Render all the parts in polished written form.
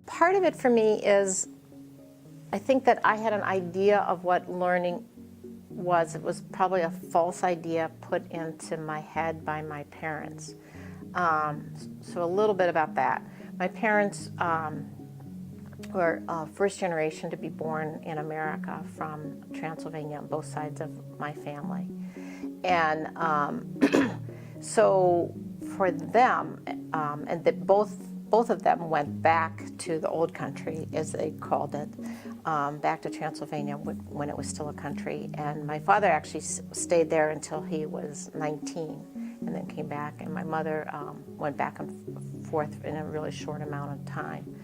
Part of it for me is, I think that I had an idea of what learning was. It was probably a false idea put into my head by my parents. So a little bit about that. My parents were first generation to be born in America from Transylvania on both sides of my family. And so for them, and that both of them went back to the old country, as they called it, back to Transylvania when it was still a country. And my father actually stayed there until he was 19 and then came back. And my mother went back and forth in a really short amount of time.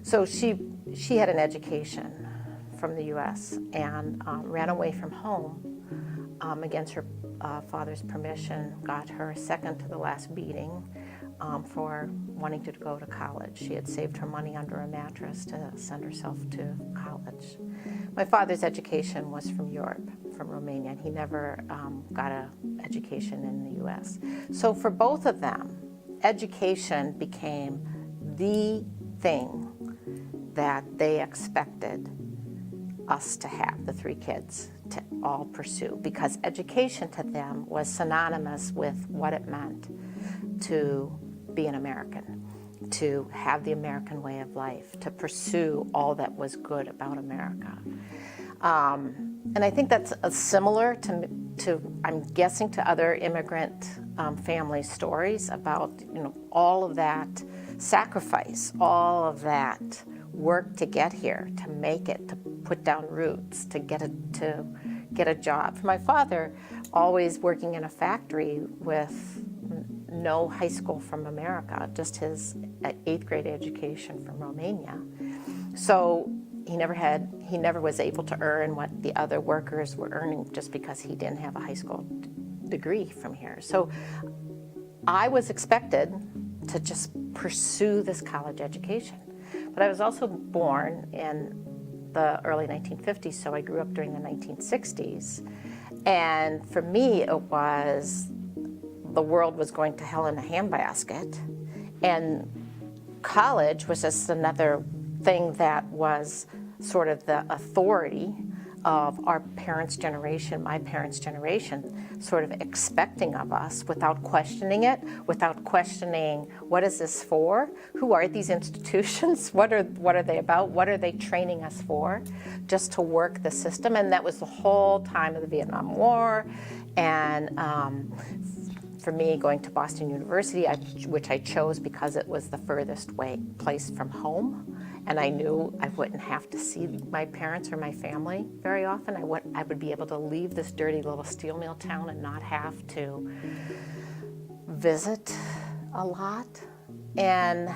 So she had an education from the U.S. and ran away from home against her father's permission, got her second to the last beating for wanting to go to college. She had saved her money under a mattress to send herself to college. My father's education was from Europe, from Romania, and he never got an education in the U.S. So for both of them, education became the thing that they expected us to have, the three kids, to all pursue, because education to them was synonymous with what it meant to be an American, to have the American way of life, to pursue all that was good about America. And I think that's similar to, I'm guessing, to other immigrant family stories about, all of that sacrifice, all of that work to get here, to make it, to put down roots, to get a job. For my father, always working in a factory with no high school from America, just his 8th grade education from Romania. So he never was able to earn what the other workers were earning just because he didn't have a high school degree from here. So I was expected to just pursue this college education. But I was also born in the early 1950s, so I grew up during the 1960s. And for me, it was the world was going to hell in a handbasket. And college was just another thing that was sort of the authority of our parents' generation, my parents' generation, sort of expecting of us without questioning it, without questioning what is this for, who are these institutions, what are they about, what are they training us for, just to work the system. And that was the whole time of the Vietnam War. And for me, going to Boston University, which I chose because it was the furthest place from home. And I knew I wouldn't have to see my parents or my family very often. I would be able to leave this dirty little steel mill town and not have to visit a lot. And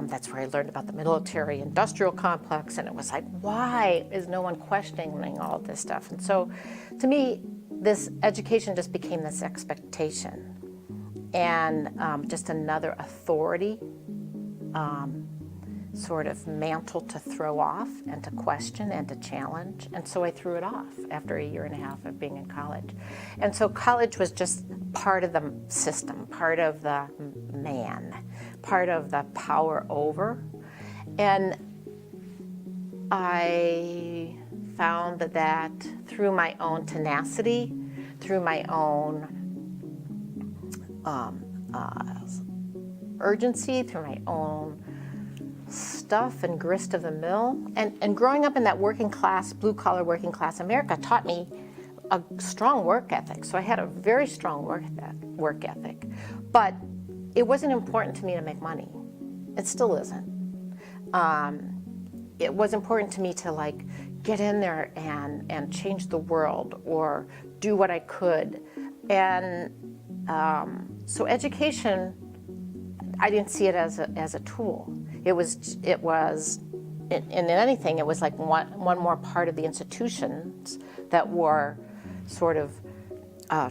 that's where I learned about the military-industrial complex. And it was like, why is no one questioning all of this stuff? And so to me, this education just became this expectation and just another authority sort of mantle to throw off and to question and to challenge. And so I threw it off after a year and a half of being in college. And so college was just part of the system, part of the man, part of the power over. And I found that through my own tenacity, through my own urgency, through my own stuff and grist of the mill. And growing up in that working class, blue-collar working class America taught me a strong work ethic. So I had a very strong work ethic. But it wasn't important to me to make money. It still isn't. It was important to me to get in there and change the world or do what I could. And so education, I didn't see it as a tool. It was in anything, it was like one more part of the institutions that were sort of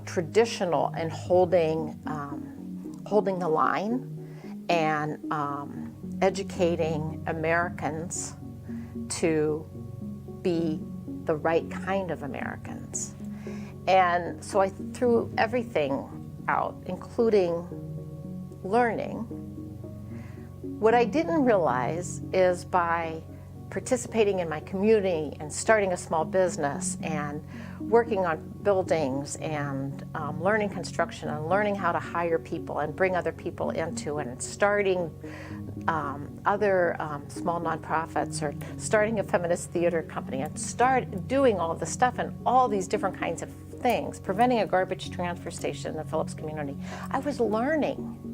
traditional and holding the line and educating Americans to be the right kind of Americans. And so I threw everything out, including learning. What I didn't realize is by participating in my community and starting a small business and working on buildings and learning construction and learning how to hire people and bring other people into it and starting other small nonprofits or starting a feminist theater company and start doing all of this stuff and all these different kinds of things, preventing a garbage transfer station in the Phillips community. I was learning